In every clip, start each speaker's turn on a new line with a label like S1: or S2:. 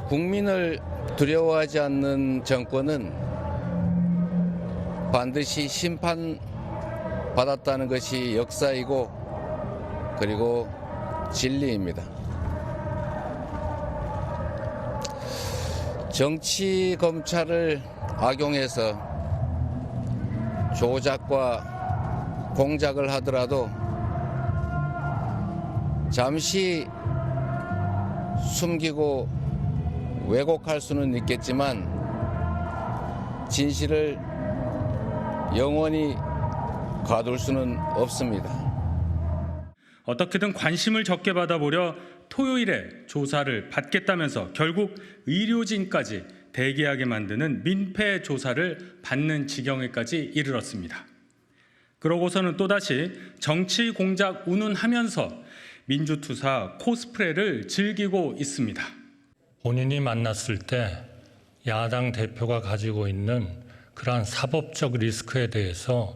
S1: 국민을 두려워하지 않는 정권은 반드시 심판받았다는 것이 역사이고 그리고 진리입니다. 정치 검찰을 악용해서 조작과 공작을 하더라도 잠시 숨기고 왜곡할 수는 있겠지만 진실을 영원히 가둘 수는 없습니다.
S2: 어떻게든 관심을 적게 받아보려 토요일에 조사를 받겠다면서 결국 의료진까지 대기하게 만드는 민폐 조사를 받는 지경에까지 이르렀습니다. 그러고서는 또다시 정치 공작 운운하면서 민주투사 코스프레를 즐기고 있습니다.
S3: 본인이 만났을 때 야당 대표가 가지고 있는 그러한 사법적 리스크에 대해서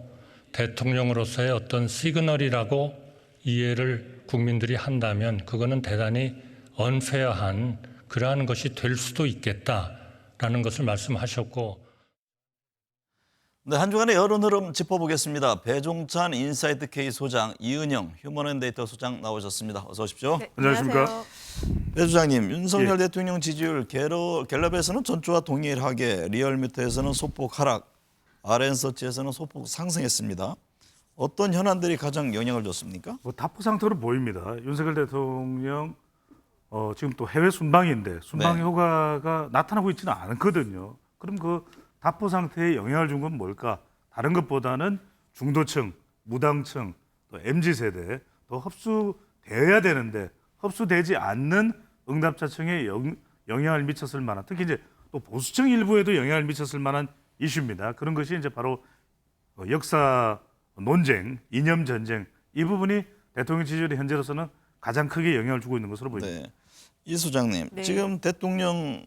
S3: 대통령으로서의 어떤 시그널이라고 이해를 국민들이 한다면 그거는 대단히 언페어한 그러한 것이 될 수도 있겠다라는 것을 말씀하셨고.
S4: 네, 한 주간의 여론 흐름 짚어보겠습니다. 배종찬 인사이트 K 소장, 이은영 휴먼앤데이터 소장 나오셨습니다. 어서 오십시오.
S5: 네,
S6: 안녕하십니까.
S4: 배 소장님, 윤석열 대통령 지지율 갤럽에서는 전주와 동일하게, 리얼미터에서는 소폭 하락, RN서치에서는 소폭 상승했습니다. 어떤 현안들이 가장 영향을 줬습니까?
S6: 다포 상태로 보입니다. 윤석열 대통령 지금 또 해외 순방인데 순방
S4: 네.
S6: 효과가 나타나고 있지는 않거든요. 그럼 그 다포 상태에 영향을 준 건 뭘까? 다른 것보다는 중도층, 무당층, 또 MZ세대 더 흡수되어야 되는데 흡수되지 않는 응답자층에 영향을 미쳤을 만한, 특히 이제 또 보수층 일부에도 영향을 미쳤을 만한 이슈입니다. 그런 것이 이제 바로 역사 논쟁, 이념 전쟁, 이 부분이 대통령 지지율에 현재로서는 가장 크게 영향을 주고 있는 것으로 보입니다.
S4: 네. 이 소장님,
S5: 네.
S4: 지금 대통령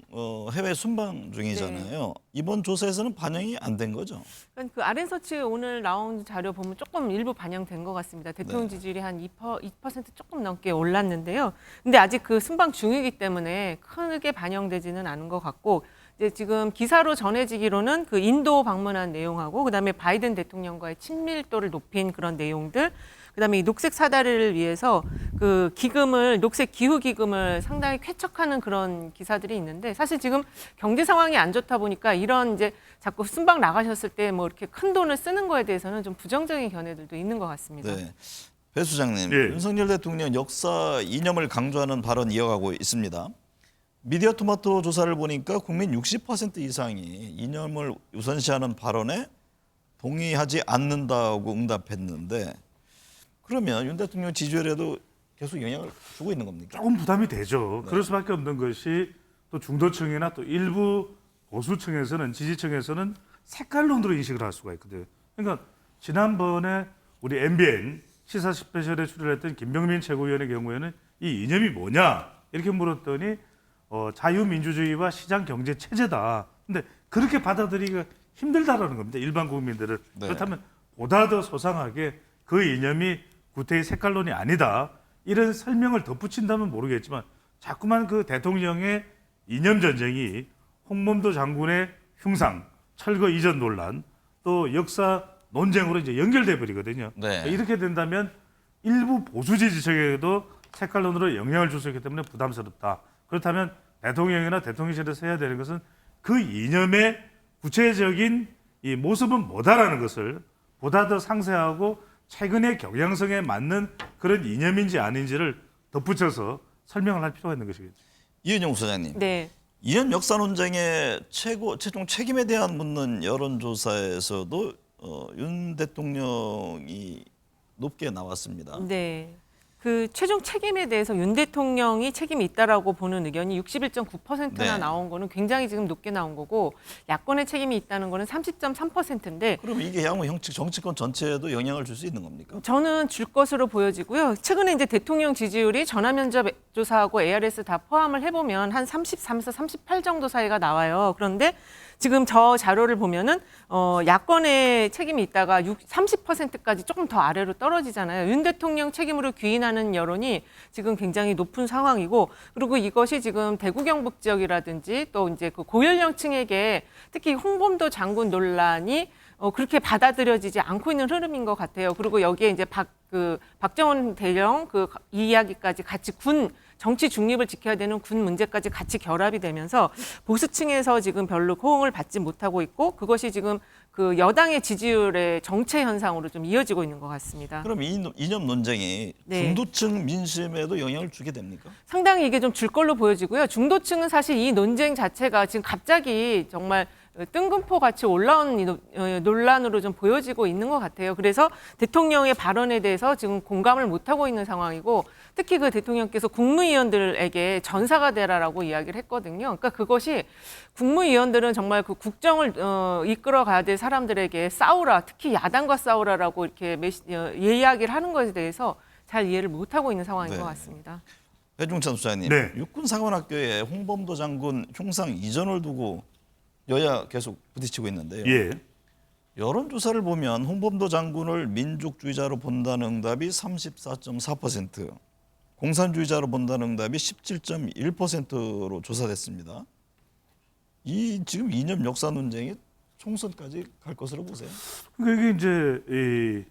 S4: 해외 순방 중이잖아요.
S5: 네.
S4: 이번 조사에서는 반영이 안 된 거죠?
S5: 그러니까 그 RN서치 오늘 나온 자료 보면 조금 일부 반영된 것 같습니다. 대통령
S4: 네.
S5: 지지율이 한 2% 조금 넘게 올랐는데요. 근데 아직 그 순방 중이기 때문에 크게 반영되지는 않은 것 같고, 이제 지금 기사로 전해지기로는 그 인도 방문한 내용하고 그다음에 바이든 대통령과의 친밀도를 높인 그런 내용들, 그다음에 이 녹색 사다리를 위해서 그 기금을, 녹색 기후 기금을 상당히 쾌척하는 그런 기사들이 있는데, 사실 지금 경제 상황이 안 좋다 보니까 이런 이제 자꾸 순방 나가셨을 때 뭐 이렇게 큰 돈을 쓰는 거에 대해서는 좀 부정적인 견해들도 있는 것 같습니다.
S4: 네. 배 소장님,
S6: 예.
S4: 윤석열 대통령 역사 이념을 강조하는 발언 이어가고 있습니다. 미디어 토마토 조사를 보니까 국민 60% 이상이 이념을 우선시하는 발언에 동의하지 않는다고 응답했는데, 그러면 윤 대통령 지지율에도 계속 영향을 주고 있는 겁니까?
S6: 조금 부담이 되죠.
S4: 네.
S6: 그럴 수밖에 없는 것이 또 중도층이나 또 일부 보수층에서는, 지지층에서는 색깔론으로 인식을 할 수가 있거든요. 그러니까 지난번에 우리 MBN 시사 스페셜에 출연했던 김병민 최고위원의 경우에는 이 이념이 뭐냐 이렇게 물었더니 자유민주주의와 시장 경제 체제다. 근데 그렇게 받아들이기가 힘들다라는 겁니다. 일반 국민들을.
S4: 네.
S6: 그렇다면 보다 더 소상하게 그 이념이 구태의 색깔론이 아니다, 이런 설명을 덧붙인다면 모르겠지만 자꾸만 그 대통령의 이념 전쟁이 홍범도 장군의 흉상, 철거 이전 논란, 또 역사 논쟁으로 이제 연결돼 버리거든요.
S4: 네.
S6: 이렇게 된다면 일부 보수 지지층에도 색깔론으로 영향을 줄 수 있기 때문에 부담스럽다. 그렇다면 대통령이나 대통령실에서 해야 되는 것은 그 이념의 구체적인 이 모습은 뭐다라는 것을 보다 더 상세하고 최근의 경향성에 맞는 그런 이념인지 아닌지를 덧붙여서 설명을 할 필요가 있는 것이겠죠.
S4: 이은영 소장님,
S5: 네.
S4: 이념 역사 논쟁의 최종 책임에 대한 묻는 여론조사에서도 윤 대통령이 높게 나왔습니다.
S5: 네. 그 최종 책임에 대해서 윤 대통령이 책임이 있다라고 보는 의견이 61.9%나
S4: 네.
S5: 나온 거는 굉장히 지금 높게 나온 거고, 야권의 책임이 있다는 거는 30.3%인데
S4: 그럼 이게 향후 정치권 전체에도 영향을 줄 수 있는 겁니까?
S5: 저는 줄 것으로 보여지고요. 최근에 이제 대통령 지지율이 전화면접 조사하고 ARS 다 포함을 해보면 한 33에서 38 정도 사이가 나와요. 그런데 지금 저 자료를 보면은 야권의 책임이 있다가 30%까지 조금 더 아래로 떨어지잖아요. 윤 대통령 책임으로 귀인하는 반대하는 여론이 지금 굉장히 높은 상황이고, 그리고 이것이 지금 대구 경북 지역이라든지 또 이제 그 고연령층에게 특히 홍범도 장군 논란이 그렇게 받아들여지지 않고 있는 흐름인 것 같아요. 그리고 여기에 이제 박정원 대령 이 이야기까지 같이 정치 중립을 지켜야 되는 군 문제까지 같이 결합이 되면서 보수층에서 지금 별로 호응을 받지 못하고 있고, 그것이 지금 그 여당의 지지율의 정체 현상으로 좀 이어지고 있는 것 같습니다.
S4: 그럼 이 이념 논쟁이
S5: 네.
S4: 중도층 민심에도 영향을 주게 됩니까?
S5: 상당히 이게 좀 줄 걸로 보여지고요. 중도층은 사실 이 논쟁 자체가 지금 갑자기 정말 뜬금포 같이 올라온 논란으로 좀 보여지고 있는 것 같아요. 그래서 대통령의 발언에 대해서 지금 공감을 못하고 있는 상황이고, 특히 그 대통령께서 국무위원들에게 전사가 되라라고 이야기를 했거든요. 그러니까 그것이 국무위원들은 정말 그 국정을 이끌어 가야 될 사람들에게 싸우라, 특히 야당과 싸우라라고 이렇게 이야기를 하는 것에 대해서 잘 이해를 못하고 있는 상황인
S4: 네.
S5: 것 같습니다.
S4: 배종찬 수사님,
S6: 네.
S4: 육군사관학교에 홍범도 장군 흉상 이전을 두고 여야 계속 부딪히고 있는데요.
S6: 예.
S4: 여론조사를 보면 홍범도 장군을 민족주의자로 본다는 응답이 34.4%, 공산주의자로 본다는 응답이 17.1%로 조사됐습니다. 이 지금 이념 역사 논쟁이 총선까지 갈 것으로 보세요.
S6: 그러니까 이게 이제 이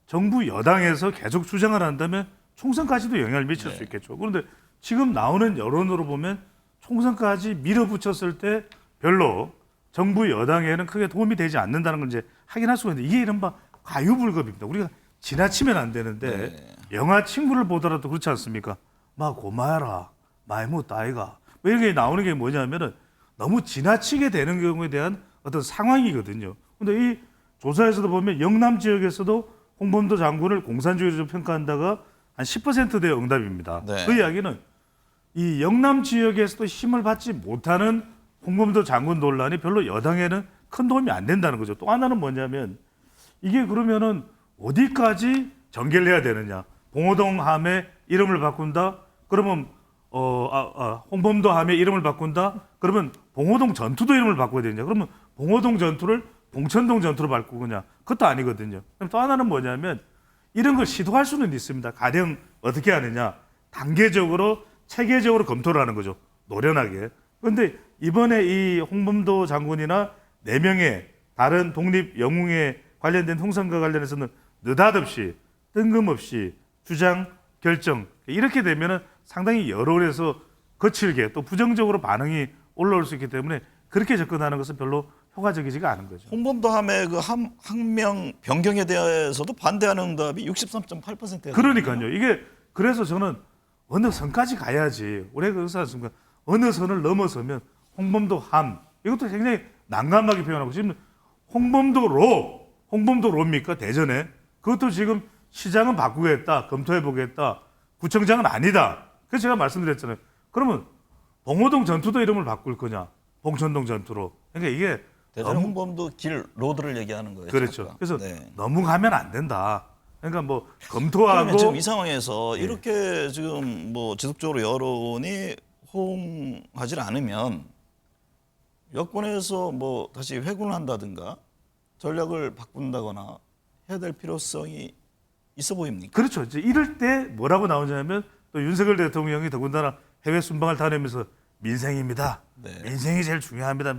S6: 정부 여당에서 계속 주장을 한다면 총선까지도 영향을 미칠 수 있겠죠. 그런데 지금 나오는 여론으로 보면 총선까지 밀어붙였을 때 별로 정부 여당에는 크게 도움이 되지 않는다는 걸 이제 확인할 수가 있는데, 이게 이른바 과유불급입니다. 우리가 지나치면 안 되는데 영화 친구를 보더라도 그렇지 않습니까? 마 고마해라, 마이 못 아이가. 뭐 이렇게 나오는 게 뭐냐면은 너무 지나치게 되는 경우에 대한 어떤 상황이거든요. 근데 이 조사에서도 보면 영남 지역에서도 홍범도 장군을 공산주의로 평가한다가 한 10%대의 응답입니다.
S4: 네.
S6: 그 이야기는 이 영남 지역에서도 힘을 받지 못하는 홍범도 장군 논란이 별로 여당에는 큰 도움이 안 된다는 거죠. 또 하나는 뭐냐면 이게 그러면은 어디까지 전개를 해야 되느냐. 봉오동 함의 이름을 바꾼다. 그러면 홍범도 함의 이름을 바꾼다. 그러면 봉오동 전투도 이름을 바꿔야 되냐. 그러면 봉오동 전투를 봉천동 전투로 바꾸느냐. 그것도 아니거든요. 그럼 또 하나는 뭐냐면 이런 걸 시도할 수는 있습니다. 가령 어떻게 하느냐. 단계적으로 체계적으로 검토를 하는 거죠. 노련하게. 그런데 이번에 이 홍범도 장군이나 4명의 다른 독립 영웅에 관련된 형상과 관련해서는 느닷없이 뜬금없이 주장, 결정 이렇게 되면은 상당히 여론에서 거칠게 또 부정적으로 반응이 올라올 수 있기 때문에 그렇게 접근하는 것은 별로 효과적이지가 않은 거죠.
S4: 홍범도 함의 그 항명 변경에 대해서도 반대하는 응답이 63.8%예요.
S6: 그러니까요. 이게 그래서 저는 어느 선까지 가야지. 우리가 그렇지 않습니까? 어느 선을 넘어서면 홍범도 함 이것도 굉장히 난감하게 표현하고, 지금 홍범도로입니까? 대전에 그것도 지금 시장은 바꾸겠다, 검토해보겠다, 구청장은 아니다. 그래서 제가 말씀드렸잖아요. 그러면 봉오동 전투도 이름을 바꿀 거냐, 봉천동 전투로. 그러니까 이게
S4: 대전 홍범도 길 로드를 얘기하는 거예요.
S6: 그렇죠.
S4: 잠깐.
S6: 그래서
S4: 네.
S6: 너무 가면 안 된다. 그러니까 뭐
S4: 그러면
S6: 검토하고
S4: 지금 이 상황에서 이렇게 지금 뭐 지속적으로 여론이 호응하지 않으면 여권에서 뭐 다시 회군을 한다든가 전략을 바꾼다거나 해야 될 필요성이 있어 보입니까?
S6: 그렇죠. 이제 이럴 때 뭐라고 나오냐면 또 윤석열 대통령이 더군다나 해외 순방을 다니면서 민생입니다.
S4: 네.
S6: 민생이 제일 중요합니다.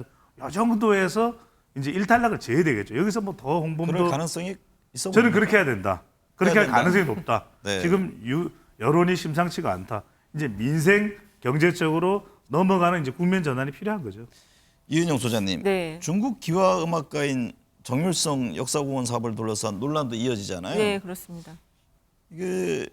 S6: 이 정도에서 이제 일단락을 지어야 되겠죠. 여기서 뭐 더
S4: 그럴
S6: 홍범도
S4: 가능성이 있어
S6: 저는
S4: 보입니다.
S6: 그렇게 해야 된다. 그렇게
S4: 해야
S6: 할
S4: 된다.
S6: 가능성이 높다.
S4: 네.
S6: 지금 여론이 심상치가 않다. 이제 민생 경제적으로 넘어가는 이제 국면 전환이 필요한 거죠.
S4: 이은영 소장님,
S5: 네.
S4: 중국 기와 음악가인 정율성 역사공원 사업을 둘러싼 논란도 이어지잖아요.
S5: 네, 그렇습니다.
S4: 이게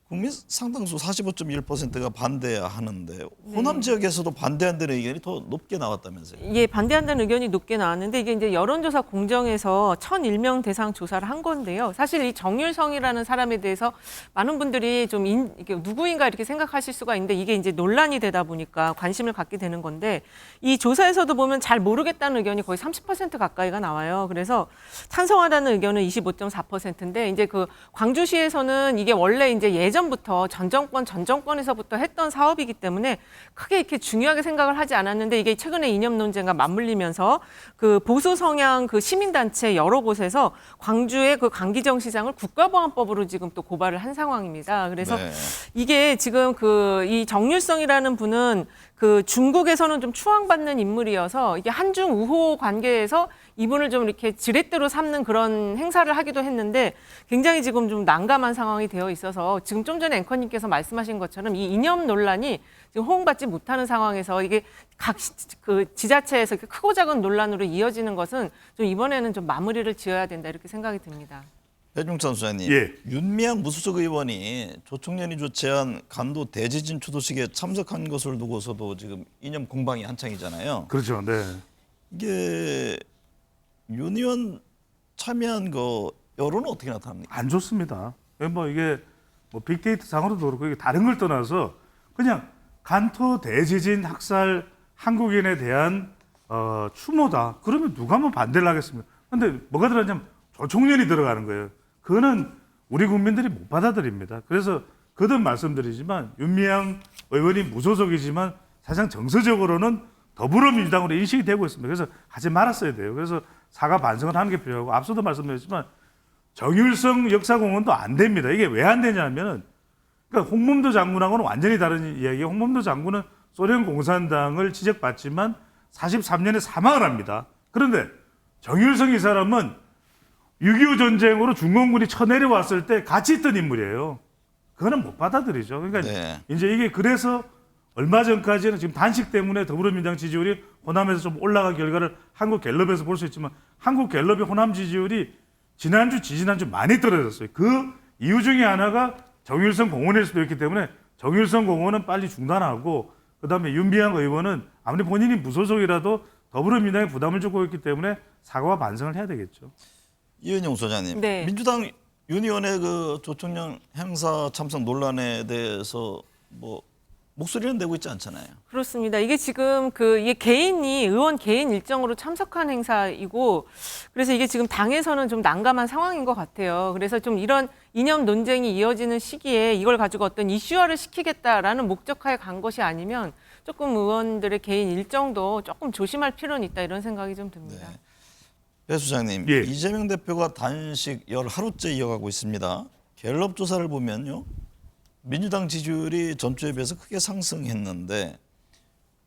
S4: 국민 상당수 45.1%가 반대하는데 호남 지역에서도 반대한다는 의견이 더 높게 나왔다면서요?
S5: 예, 반대한다는 의견이 높게 나왔는데 이게 이제 여론조사 공정에서 1,001명 대상 조사를 한 건데요. 사실 이 정율성이라는 사람에 대해서 많은 분들이 좀 이게 누구인가 이렇게 생각하실 수가 있는데 이게 이제 논란이 되다 보니까 관심을 갖게 되는 건데 이 조사에서도 보면 잘 모르겠다는 의견이 거의 30% 가까이가 나와요. 그래서 찬성하다는 의견은 25.4%인데 이제 그 광주시에서는 이게 원래 이제 예전 예전부터 전 정권에서부터 했던 사업이기 때문에 크게 이렇게 중요하게 생각을 하지 않았는데 이게 최근에 이념 논쟁과 맞물리면서 그 보수 성향 그 시민단체 여러 곳에서 광주의 그 강기정 시장을 국가보안법으로 지금 또 고발을 한 상황입니다. 그래서
S4: 네.
S5: 이게 지금 그 이 정률성이라는 분은 그 중국에서는 좀 추앙받는 인물이어서 이게 한중 우호 관계에서 이분을 좀 이렇게 지렛대로 삼는 그런 행사를 하기도 했는데 굉장히 지금 좀 난감한 상황이 되어 있어서 지금 좀 전에 앵커님께서 말씀하신 것처럼 이 이념 논란이 지금 호응받지 못하는 상황에서 이게 각 그 지자체에서 크고 작은 논란으로 이어지는 것은 좀 이번에는 좀 마무리를 지어야 된다 이렇게 생각이 듭니다.
S4: 배종찬 소장님,
S6: 예.
S4: 윤미향 무소속 의원이 조총련이 주최한 간도 대지진 추도식에 참석한 것을 두고서도 지금 이념 공방이 한창이잖아요.
S6: 그렇죠. 네.
S4: 이게 윤 의원 참여한 거 여론은 어떻게 나타납니까?
S6: 안 좋습니다. 뭐 이게 뭐 빅데이터 상으로도 그렇고 이게 다른 걸 떠나서 그냥 간토 대지진 학살 한국인에 대한 추모다. 그러면 누가 한번 반대를 하겠습니까? 근데 뭐가 들어가냐면 조총련이 들어가는 거예요. 그거는 우리 국민들이 못 받아들입니다. 그래서 거듭 말씀드리지만 윤미향 의원이 무소속이지만 사실상 정서적으로는 더불어민주당으로 인식이 되고 있습니다. 그래서 하지 말았어야 돼요. 그래서 사과 반성을 하는 게 필요하고 앞서도 말씀드렸지만 정율성 역사공헌도 안 됩니다. 이게 왜 안 되냐면은 그러니까 홍범도 장군하고는 완전히 다른 이야기예요. 홍범도 장군은 소련 공산당을 지적받지만 43년에 사망을 합니다. 그런데 정율성 이 사람은 6.25 전쟁으로 중공군이 쳐내려왔을 때 같이 있던 인물이에요. 그거는 못 받아들이죠. 그러니까
S4: 네.
S6: 이제 이게 그래서 얼마 전까지는 지금 단식 때문에 더불어민주당 지지율이 호남에서 좀 올라간 결과를 한국 갤럽에서 볼 수 있지만 한국 갤럽의 호남 지지율이 지난주, 지지난주 많이 떨어졌어요. 그 이유 중에 하나가 정율성 공원일 수도 있기 때문에 정율성 공원은 빨리 중단하고 그다음에 윤미향 의원은 아무리 본인이 무소속이라도 더불어민주당에 부담을 주고 있기 때문에 사과와 반성을 해야 되겠죠.
S4: 이은영 소장님,
S5: 네.
S4: 민주당 윤 의원의 그 조총련 행사 참석 논란에 대해서 뭐 목소리는 내고 있지 않잖아요.
S5: 그렇습니다. 이게 지금 이게 의원 개인 일정으로 참석한 행사이고 그래서 이게 지금 당에서는 좀 난감한 상황인 것 같아요. 그래서 좀 이런 이념 논쟁이 이어지는 시기에 이걸 가지고 어떤 이슈화를 시키겠다라는 목적하에 간 것이 아니면 조금 의원들의 개인 일정도 조금 조심할 필요는 있다 이런 생각이 좀 듭니다.
S4: 네. 배 수장님,
S6: 예.
S4: 이재명 대표가 단식 10하루째 이어가고 있습니다. 갤럽 조사를 보면요. 민주당 지지율이 전주에 비해서 크게 상승했는데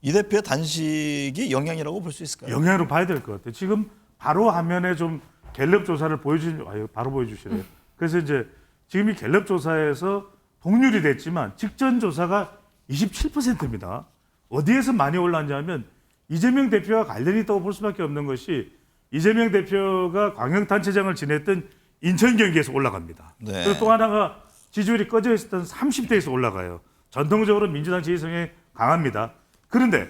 S4: 이 대표의 단식이 영향이라고 볼 수 있을까요?
S6: 영향으로 봐야 될 것 같아요. 지금 바로 화면에 좀 갤럽 조사를 바로 보여주시래요. 그래서 이제 지금 이 갤럽 조사에서 동률이 됐지만 직전 조사가 27%입니다. 어디에서 많이 올랐냐면 이재명 대표와 관련이 있다고 볼 수밖에 없는 것이 이재명 대표가 광역단체장을 지냈던 인천 경기에서 올라갑니다.
S4: 네.
S6: 그리고 또 하나가 지지율이 꺼져 있었던 30대에서 올라가요. 전통적으로 민주당 지지성이 강합니다. 그런데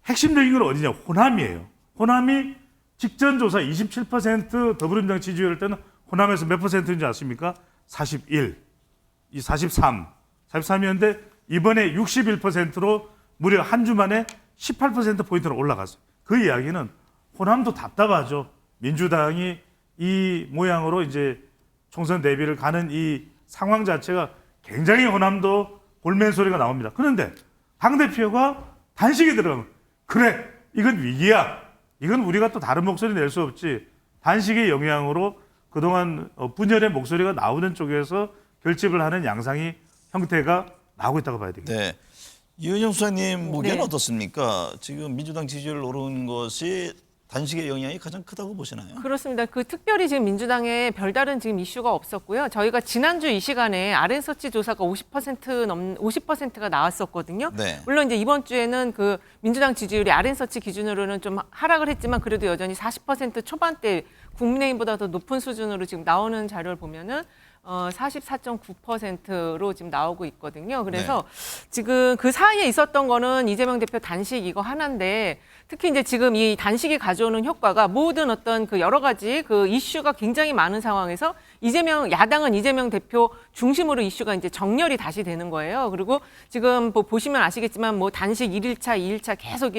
S6: 핵심적인 건 어디냐? 호남이에요. 호남이 직전 조사 27% 더불어민주당 지지율일 때는 호남에서 몇 퍼센트인지 아십니까? 41, 43, 43이었는데 이번에 61%로 무려 한 주 만에 18%포인트로 올라갔어요. 그 이야기는 호남도 답답하죠. 민주당이 이 모양으로 이제 총선 대비를 가는 이 상황 자체가 굉장히 호남도 볼멘 소리가 나옵니다. 그런데 당대표가 단식에 들어가면 그래 이건 위기야. 이건 우리가 또 다른 목소리 낼 수 없지. 단식의 영향으로 그동안 분열의 목소리가 나오는 쪽에서 결집을 하는 양상이 형태가 나오고 있다고 봐야 되겠습니다.
S4: 네. 이은영 수장님 보기에는
S5: 네.
S4: 어떻습니까? 지금 민주당 지지율 오른 것이 단식의 영향이 가장 크다고 보시나요?
S5: 그렇습니다. 특별히 지금 민주당에 별다른 지금 이슈가 없었고요. 저희가 지난주 이 시간에 RN서치 조사가 50%가 나왔었거든요.
S4: 네.
S5: 물론 이제 이번 주에는 민주당 지지율이 RN서치 기준으로는 좀 하락을 했지만 그래도 여전히 40% 초반대 국민의힘보다 더 높은 수준으로 지금 나오는 자료를 보면은 44.9%로 지금 나오고 있거든요. 그래서 지금 그 사이에 있었던 거는 이재명 대표 단식 이거 하나인데 특히 이제 지금 이 단식이 가져오는 효과가 모든 어떤 여러 가지 이슈가 굉장히 많은 상황에서 야당은 이재명 대표 중심으로 이슈가 이제 정렬이 다시 되는 거예요. 그리고 지금 보시면 아시겠지만 단식 1일차, 2일차 계속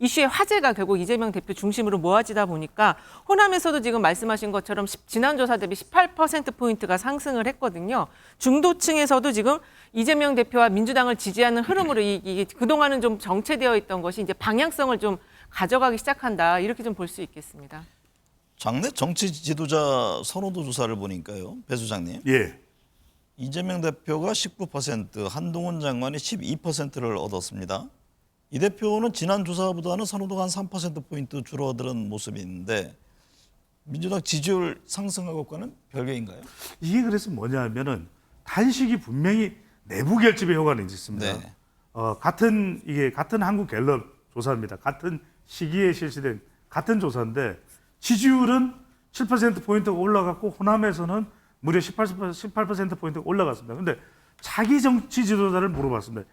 S5: 이슈의 화제가 결국 이재명 대표 중심으로 모아지다 보니까 호남에서도 지금 말씀하신 것처럼 지난 조사 대비 18%포인트가 상승을 했거든요. 중도층에서도 지금 이재명 대표와 민주당을 지지하는 흐름으로 이게 그동안은 좀 정체되어 있던 것이 이제 방향성을 좀 가져가기 시작한다. 이렇게 좀 볼 수 있겠습니다.
S4: 장내 정치 지도자 선호도 조사를 보니까요, 배 소장님.
S6: 예.
S4: 이재명 대표가 19%, 한동훈 장관이 12%를 얻었습니다. 이 대표는 지난 조사보다는 선호도가 한 3%포인트 줄어드는 모습이 있는데 민주당 지지율 상승한 것과는 별개인가요?
S6: 이게 그래서 뭐냐면은 단식이 분명히 내부 결집의 효과는 있습니다.
S4: 네.
S6: 같은 한국 갤럽 조사입니다. 같은 시기에 실시된 같은 조사인데 지지율은 7%포인트가 올라갔고 호남에서는 무려 18%포인트가 올라갔습니다. 그런데 자기 정치 지도자를 물어봤습니다.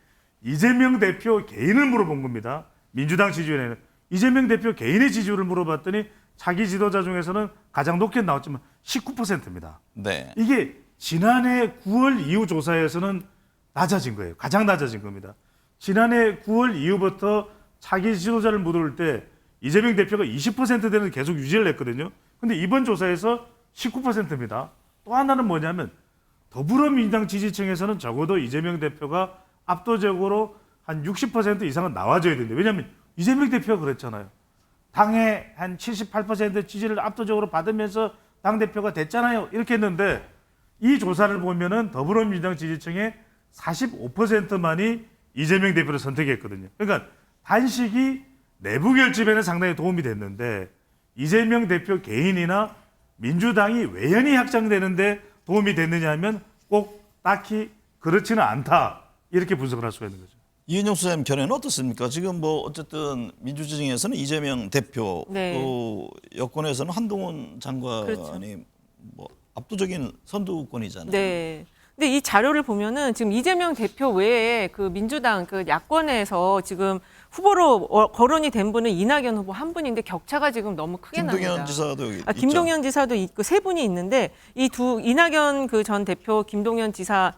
S6: 이재명 대표 개인을 물어본 겁니다. 민주당 지지율에는. 이재명 대표 개인의 지지율을 물어봤더니 자기 지도자 중에서는 가장 높게 나왔지만 19%입니다.
S4: 네.
S6: 이게 지난해 9월 이후 조사에서는 낮아진 거예요. 가장 낮아진 겁니다. 지난해 9월 이후부터 자기 지도자를 물을 때 이재명 대표가 20%대는 계속 유지를 했거든요. 근데 이번 조사에서 19%입니다. 또 하나는 뭐냐면 더불어민주당 지지층에서는 적어도 이재명 대표가 압도적으로 한 60% 이상은 나와줘야 된다. 왜냐하면 이재명 대표가 그랬잖아요. 당의 한 78% 지지를 압도적으로 받으면서 당대표가 됐잖아요. 이렇게 했는데 이 조사를 보면은 더불어민주당 지지층의 45%만이 이재명 대표를 선택했거든요. 그러니까 단식이 내부 결집에는 상당히 도움이 됐는데 이재명 대표 개인이나 민주당이 외연히 확장되는데 도움이 됐느냐 하면 꼭 딱히 그렇지는 않다. 이렇게 분석을 할 수가 있는 거죠.
S4: 이은영 소장님 견해는 어떻습니까? 지금 뭐 어쨌든 민주진영에서는 이재명 대표,
S5: 네.
S4: 또 여권에서는 한동훈 장관이
S5: 그렇죠.
S4: 뭐 압도적인 선두권이잖아요.
S5: 네. 근데 이 자료를 보면은 지금 이재명 대표 외에 그 민주당 그 야권에서 지금 후보로 거론이 된 분은 이낙연 후보 한 분인데 격차가 지금 너무 크게 납니다.
S4: 김동연 지사도 여기 있죠.
S5: 김동연 지사도 있고 세 분이 있는데 이 두 이낙연 그 전 대표 김동연 지사는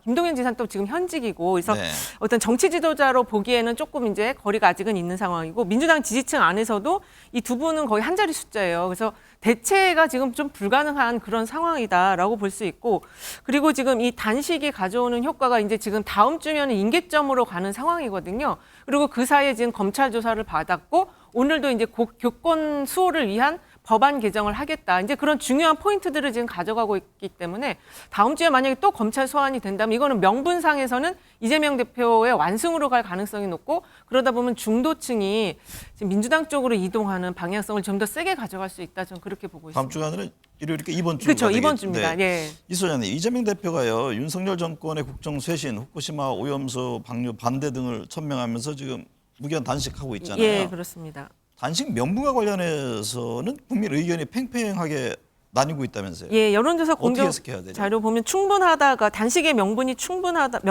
S5: 또 지금 현직이고 그래서
S4: 네.
S5: 어떤 정치 지도자로 보기에는 조금 이제 거리가 아직은 있는 상황이고 민주당 지지층 안에서도 이 두 분은 거의 한 자리 숫자예요. 그래서 대체가 지금 좀 불가능한 그런 상황이다라고 볼 수 있고 그리고 지금 이 단식이 가져오는 효과가 이제 지금 다음 주면은 임계점으로 가는 상황이거든요. 그리고 그 사이에 지금 검찰 조사를 받았고 오늘도 이제 교권 수호를 위한 법안 개정을 하겠다. 이제 그런 중요한 포인트들을 지금 가져가고 있기 때문에 다음 주에 만약에 또 검찰 소환이 된다면 이거는 명분상에서는 이재명 대표의 완승으로 갈 가능성이 높고 그러다 보면 중도층이 지금 민주당 쪽으로 이동하는 방향성을 좀 더 세게 가져갈 수 있다. 저는 그렇게 보고 있습니다.
S4: 다음 주가 아니라 일요일이니까 이번 주가
S5: 그렇죠. 이번
S4: 되겠-
S5: 주입니다.
S4: 네.
S5: 예.
S4: 이 소장님, 이재명 대표가요 윤석열 정권의 국정 쇄신, 후쿠시마 오염수 방류 반대 등을 천명하면서 지금 무기한 단식하고 있잖아요.
S5: 예, 그렇습니다.
S4: 단식 명분과 관련해서는 국민 의견이 팽팽하게 나뉘고 있다면서요.
S5: 예, 여론조사
S4: 어떻게
S5: 공정
S4: 해석해야 되죠?
S5: 자료 보면 충분하다가 단식의 명분이 충분하다가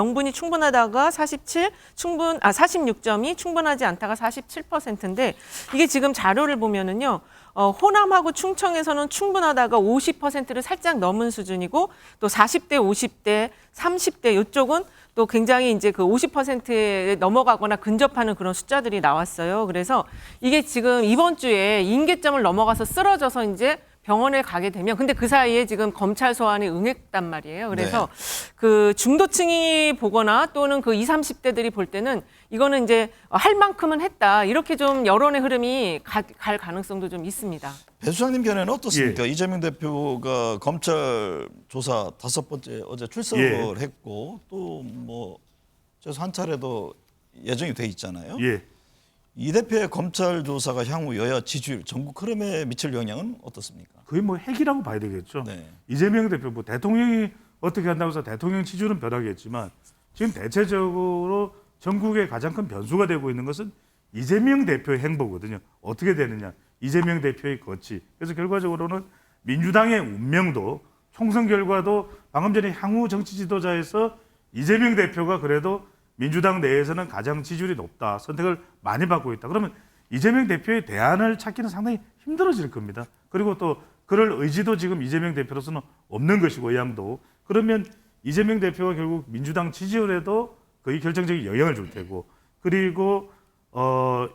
S5: 46점이 충분하지 않다가 47%인데 이게 지금 자료를 보면은요. 호남하고 충청에서는 충분하다가 50%를 살짝 넘은 수준이고 또 40대, 50대, 30대 이쪽은 또 굉장히 이제 그 50%에 넘어가거나 근접하는 그런 숫자들이 나왔어요. 그래서 이게 지금 이번 주에 임계점을 넘어가서 쓰러져서 이제 병원에 가게 되면 근데 그 사이에 지금 검찰 소환에 응했단 말이에요. 그래서 그 중도층이 보거나 또는 그 20, 30대들이 볼 때는 이거는 이제 할 만큼은 했다. 이렇게 좀 여론의 흐름이 갈 가능성도 좀 있습니다.
S4: 배 수장님 견해는 어떻습니까?
S6: 예.
S4: 이재명 대표가 검찰 조사 5번째 어제 출석을
S6: 예.
S4: 했고 또 뭐 최소 한 차례도 예정이 돼 있잖아요.
S6: 예.
S4: 이 대표의 검찰 조사가 향후 여야 지지율, 전국 흐름에 미칠 영향은 어떻습니까?
S6: 거의 뭐 핵이라고 봐야 되겠죠.
S4: 네.
S6: 이재명 대표 뭐 대통령이 어떻게 한다고 해서 대통령 지지율은 변하겠지만 지금 대체적으로 전국의 가장 큰 변수가 되고 있는 것은 이재명 대표의 행보거든요. 어떻게 되느냐. 이재명 대표의 거치. 그래서 결과적으로는 민주당의 운명도 총선 결과도 방금 전에 향후 정치 지도자에서 이재명 대표가 그래도 민주당 내에서는 가장 지지율이 높다. 선택을 많이 받고 있다. 그러면 이재명 대표의 대안을 찾기는 상당히 힘들어질 겁니다. 그리고 또 그럴 의지도 지금 이재명 대표로서는 없는 것이고 의향도. 그러면 이재명 대표가 결국 민주당 지지율에도 거의 결정적인 영향을 줄 테고 그리고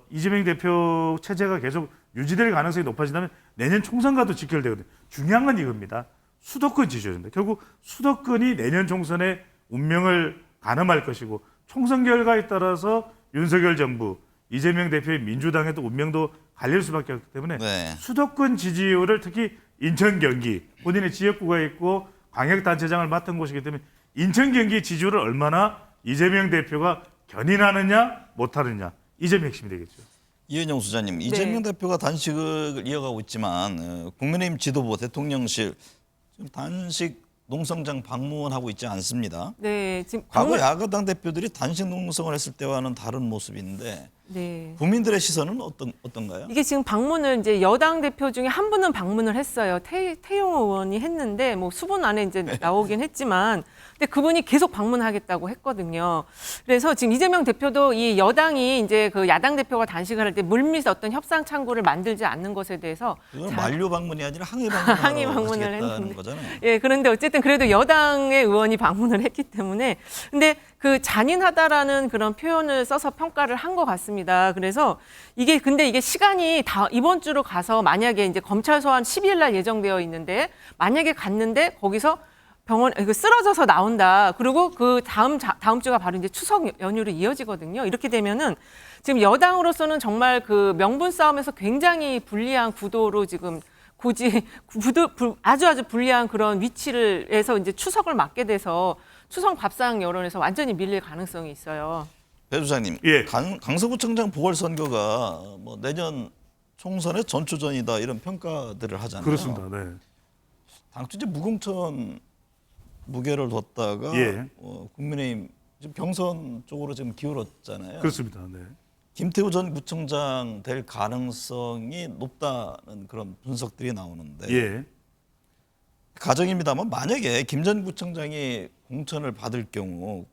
S6: 이재명 대표 체제가 계속 유지될 가능성이 높아진다면 내년 총선과도 직결되거든요. 중요한 건 이겁니다. 수도권 지지율입니다. 결국 수도권이 내년 총선의 운명을 가늠할 것이고 총선 결과에 따라서 윤석열 정부, 이재명 대표의 민주당의 또 운명도 갈릴 수밖에 없기 때문에
S4: 네.
S6: 수도권 지지율을 특히 인천, 경기 본인의 지역구가 있고 광역단체장을 맡은 곳이기 때문에 인천, 경기 지지율을 얼마나 이재명 대표가 견인하느냐 못하느냐 이 점이 핵심이 되겠죠.
S4: 이은영 소장님, 이재명 대표가 단식을 이어가고 있지만 국민의힘 지도부 대통령실 지금 단식 농성장 방문하고 있지 않습니다.
S5: 네, 지금
S4: 과거 야당 대표들이 단식 농성을 했을 때와는 다른 모습인데
S5: 네.
S4: 국민들의 시선은 어떤가요?
S5: 이게 지금 방문을 이제 여당 대표 중에 한 분은 방문을 했어요. 태용 의원이 했는데 뭐 수분 안에 이제 나오긴 했지만, 근데 그분이 계속 방문하겠다고 했거든요. 그래서 지금 이재명 대표도 이 여당이 이제 그 야당 대표가 단식을 할 때 물밑 어떤 협상 창구를 만들지 않는 것에 대해서
S4: 이건 만료 방문이 아니라 항의 방문을
S5: 항의 방문을
S4: 하겠다는
S5: 했는데.
S4: 거잖아요.
S5: 예, 그런데 어쨌든 그래도 여당의 의원이 방문을 했기 때문에, 근데 그 잔인하다라는 그런 표현을 써서 평가를 한 것 같습니다. 그래서 근데 이게 시간이 다 이번 주로 가서 만약에 이제 검찰 소환 12일 날 예정되어 있는데 만약에 갔는데 거기서 쓰러져서 나온다. 그리고 그 다음 주가 바로 이제 추석 연휴로 이어지거든요. 이렇게 되면은 지금 여당으로서는 정말 그 명분 싸움에서 굉장히 불리한 구도로 지금 아주 불리한 그런 위치에서 이제 추석을 맞게 돼서 추석 밥상 여론에서 완전히 밀릴 가능성이 있어요.
S4: 배 주장님,
S6: 예.
S4: 강서구청장 보궐선거가 뭐 내년 총선의 전초전이다 이런 평가들을 하잖아요.
S6: 그렇습니다. 네.
S4: 당초 이제 무공천 무게를 뒀다가
S6: 예.
S4: 국민의힘 지금 경선 쪽으로 지금 기울었잖아요.
S6: 그렇습니다. 네.
S4: 김태우 전 구청장 될 가능성이 높다는 그런 분석들이 나오는데
S6: 예.
S4: 가정입니다만 만약에 김 전 구청장이 공천을 받을 경우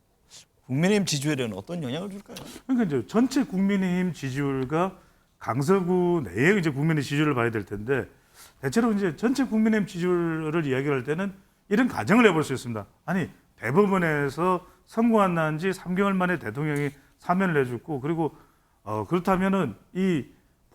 S4: 국민의힘 지지율에는 어떤 영향을 줄까요?
S6: 그러니까 이제 전체 국민의힘 지지율과 강서구 내에 이제 국민의 지지율을 봐야 될 텐데 대체로 이제 전체 국민의힘 지지율을 이야기할 때는 이런 가정을 해볼 수 있습니다. 아니 대법원에서 선고가 난 지 3개월 만에 대통령이 사면을 해줬고 그리고 그렇다면은 이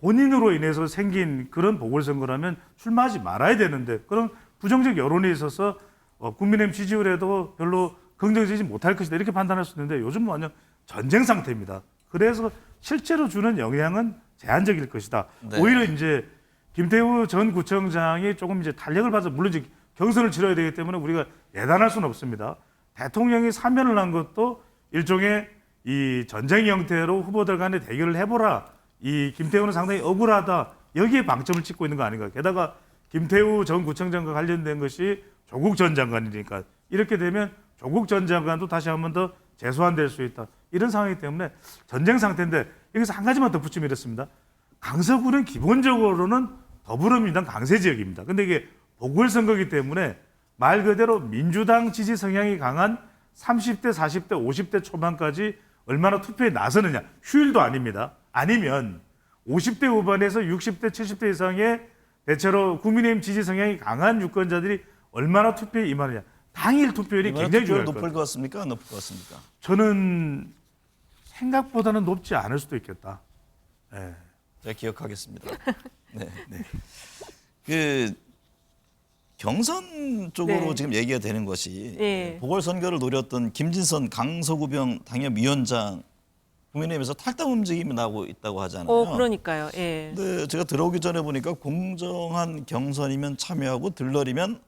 S6: 본인으로 인해서 생긴 그런 보궐선거라면 출마하지 말아야 되는데 그런 부정적 여론이 있어서 국민의힘 지지율에도 별로 긍정적이지 못할 것이다 이렇게 판단할 수 있는데 요즘 완전 전쟁 상태입니다. 그래서 실제로 주는 영향은 제한적일 것이다.
S4: 네.
S6: 오히려 이제 김태우 전 구청장이 조금 이제 탄력을 받아서 물론 이제 경선을 치러야 되기 때문에 우리가 예단할 수는 없습니다. 대통령이 사면을 한 것도 일종의 이 전쟁 형태로 후보들 간에 대결을 해보라. 이 김태우는 상당히 억울하다. 여기에 방점을 찍고 있는 거 아닌가. 게다가 김태우 전 구청장과 관련된 것이 조국 전 장관이니까 이렇게 되면 조국 전 장관도 다시 한 번 더 재소환될 수 있다. 이런 상황이기 때문에 전쟁 상태인데 여기서 한 가지만 덧붙이면 이렇습니다. 강서구는 기본적으로는 더불어민주당 강세 지역입니다. 근데 이게 보궐선거이기 때문에 말 그대로 민주당 지지 성향이 강한 30대, 40대, 50대 초반까지 얼마나 투표에 나서느냐. 휴일도 아닙니다. 아니면 50대 후반에서 60대, 70대 이상의 대체로 국민의힘 지지 성향이 강한 유권자들이 얼마나 투표에 임하느냐. 당일 투표율이 굉장히 중요할
S4: 높을
S6: 것
S4: 것 같습니까? 안 높을 것 같습니까?
S6: 저는 생각보다는 높지 않을 수도 있겠다. 네.
S4: 제가 기억하겠습니다. 네. 그 경선 쪽으로
S5: 네.
S4: 지금 얘기가 되는 것이
S5: 네.
S4: 보궐선거를 노렸던 김진선 강서구병 당협위원장 국민의힘에서 탈당 움직임이 나오고 있다고 하잖아요.
S5: 그러니까요. 예.
S4: 근데 제가 들어오기 전에 보니까 공정한 경선이면 참여하고 들러리면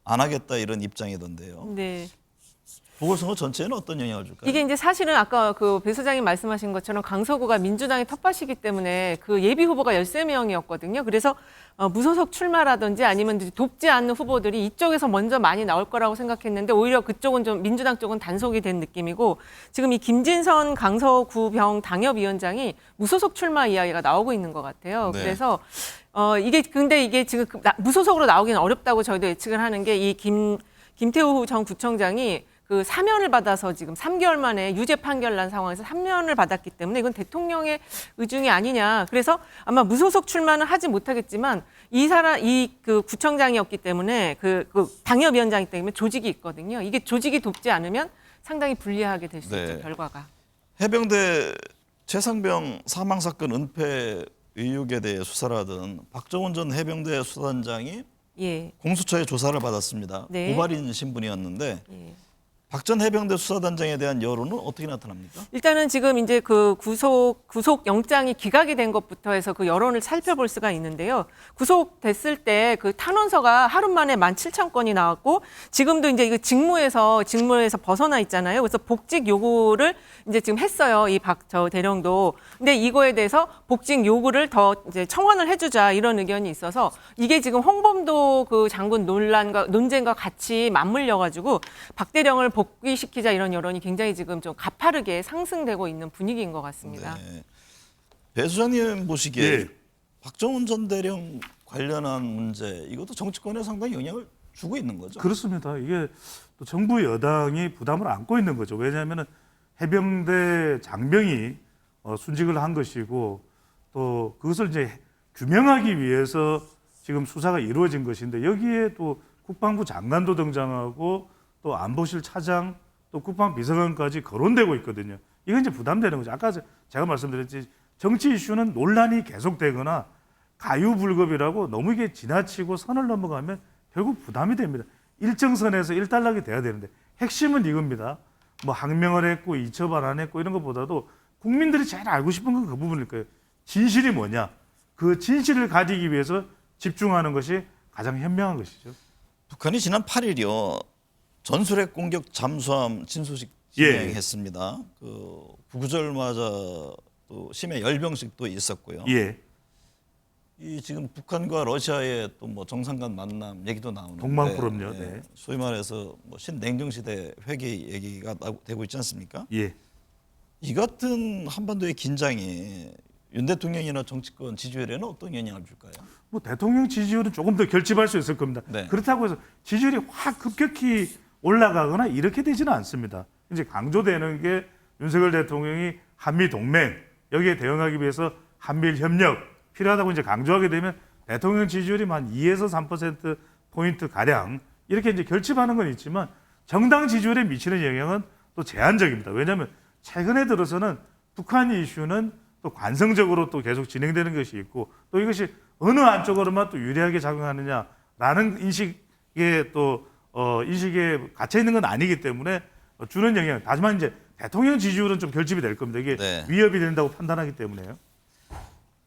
S4: 안 하겠다 이런 입장이던데요.
S5: 네.
S4: 보궐선거 전체에는 어떤 영향을 줄까요?
S5: 이게 이제 사실은 아까 그 배 소장님 말씀하신 것처럼 강서구가 민주당의 텃밭이기 때문에 그 예비 후보가 13명이었거든요. 그래서 무소속 출마라든지 아니면 돕지 않는 후보들이 이쪽에서 먼저 많이 나올 거라고 생각했는데 오히려 그쪽은 좀 민주당 쪽은 단속이 된 느낌이고 지금 이 김진선 강서구병 당협위원장이 무소속 출마 이야기가 나오고 있는 것 같아요.
S4: 네.
S5: 그래서 근데 이게 지금 무소속으로 나오기는 어렵다고 저희도 예측을 하는 게 이 김태우 전 구청장이 그 사면을 받아서 지금 3개월 만에 유죄 판결 난 상황에서 사면을 받았기 때문에 이건 대통령의 의중이 아니냐. 그래서 아마 무소속 출마는 하지 못하겠지만 이 그 구청장이었기 때문에 그 당협위원장이기 때문에 조직이 있거든요. 이게 조직이 돕지 않으면 상당히 불리하게 될 수
S4: 네.
S5: 있죠, 결과가.
S4: 해병대 최상병 사망 사건 은폐 의혹에 대해 수사를 하던 박정훈 전 해병대 수사단장이
S5: 예.
S4: 공수처의 조사를 받았습니다.
S5: 네.
S4: 고발인 신분이었는데
S5: 예.
S4: 박 전 해병대 수사단장에 대한 여론은 어떻게 나타납니까?
S5: 일단은 지금 이제 그 구속 영장이 기각이 된 것부터 해서 그 여론을 살펴볼 수가 있는데요. 구속됐을 때 그 탄원서가 하루 만에 17,000건이 나왔고 지금도 이제 이거 직무에서 벗어나 있잖아요. 그래서 복직 요구를 이제 지금 했어요. 이 박 저 대령도. 근데 이거에 대해서 복직 요구를 더 이제 청원을 해주자 이런 의견이 있어서 이게 지금 홍범도 그 장군 논쟁과 같이 맞물려 가지고 박 대령을 복귀시키자 이런 여론이 굉장히 지금 좀 가파르게 상승되고 있는 분위기인 것 같습니다.
S4: 네. 배 수장님 보시기에
S6: 예.
S4: 박정훈 전 대령 관련한 문제 이것도 정치권에 상당히 영향을 주고 있는 거죠.
S6: 그렇습니다. 이게 또 정부 여당이 부담을 안고 있는 거죠. 왜냐하면 해병대 장병이 순직을 한 것이고 또 그것을 이제 규명하기 위해서 지금 수사가 이루어진 것인데 여기에 또 국방부 장관도 등장하고 또 안보실 차장 또 국방비서관까지 거론되고 있거든요. 이건 이제 부담되는 거죠. 아까 제가 말씀드렸지 정치 이슈는 논란이 계속되거나 가유불급이라고 너무 이게 지나치고 선을 넘어가면 결국 부담이 됩니다. 일정 선에서 일단락이 돼야 되는데 핵심은 이겁니다. 뭐 항명을 했고 이처벌 안 했고 이런 것보다도 국민들이 제일 알고 싶은 건 그 부분일 거예요. 진실이 뭐냐. 그 진실을 가지기 위해서 집중하는 것이 가장 현명한 것이죠.
S4: 북한이 지난 8일이요. 전술핵 공격 잠수함 진수식
S6: 예.
S4: 진행했습니다. 그 구구절 맞아 또 심해 열병식도 있었고요.
S6: 예.
S4: 이 지금 북한과 러시아의 또 뭐 정상 간 만남 얘기도 나오는데
S6: 동방포럼요. 네.
S4: 소위 말해서 뭐 신냉정 시대 회귀 얘기가 되고 있지 않습니까?
S6: 예.
S4: 이 같은 한반도의 긴장이 윤 대통령이나 정치권 지지율에는 어떤 영향을 줄까요?
S6: 뭐 대통령 지지율은 조금 더 결집할 수 있을 겁니다.
S4: 네.
S6: 그렇다고 해서 지지율이 확 급격히 올라가거나 이렇게 되지는 않습니다. 이제 강조되는 게 윤석열 대통령이 한미 동맹 여기에 대응하기 위해서 한미일 협력 필요하다고 이제 강조하게 되면 대통령 지지율이 한 2에서 3% 포인트 가량 이렇게 이제 결집하는 건 있지만 정당 지지율에 미치는 영향은 또 제한적입니다. 왜냐하면 최근에 들어서는 북한 이슈는 또 관성적으로 또 계속 진행되는 것이 있고 또 이것이 어느 한쪽으로만 또 유리하게 작용하느냐라는 인식에 또 인식에 갇혀 있는 건 아니기 때문에 주는 영향. 하지만 이제 대통령 지지율은 좀 결집이 될 겁니다. 이게
S4: 네.
S6: 위협이 된다고 판단하기 때문에요.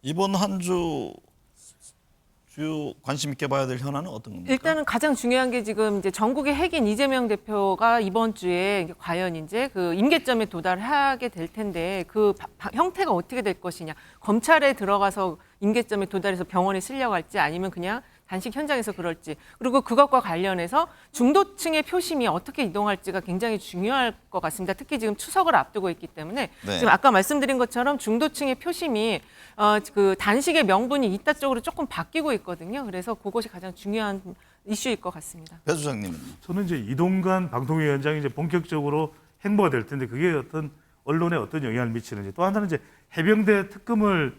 S4: 이번 한 주 주요 관심 있게 봐야 될 현안은 어떤 겁니까?
S5: 일단은 가장 중요한 게 지금 이제 전국의 핵인 이재명 대표가 이번 주에 과연 이제 그 임계점에 도달하게 될 텐데 그 형태가 어떻게 될 것이냐. 검찰에 들어가서 임계점에 도달해서 병원에 실려갈지 아니면 그냥 단식 현장에서 그럴지 그리고 그것과 관련해서 중도층의 표심이 어떻게 이동할지가 굉장히 중요할 것 같습니다. 특히 지금 추석을 앞두고 있기 때문에
S4: 네.
S5: 지금 아까 말씀드린 것처럼 중도층의 표심이 그 단식의 명분이 이따 쪽으로 조금 바뀌고 있거든요. 그래서 그것이 가장 중요한 이슈일 것 같습니다.
S4: 배 수장님은
S6: 저는 이제 이동관 방통위원장이 이제 본격적으로 행보가 될 텐데 그게 어떤 언론에 어떤 영향을 미치는지 또 하나는 이제 해병대 특검을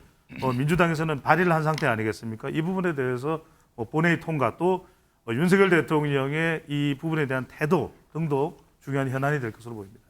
S6: 민주당에서는 발의를 한 상태 아니겠습니까? 이 부분에 대해서 본회의 통과 또 윤석열 대통령의 이 부분에 대한 태도 등도 중요한 현안이 될 것으로 보입니다.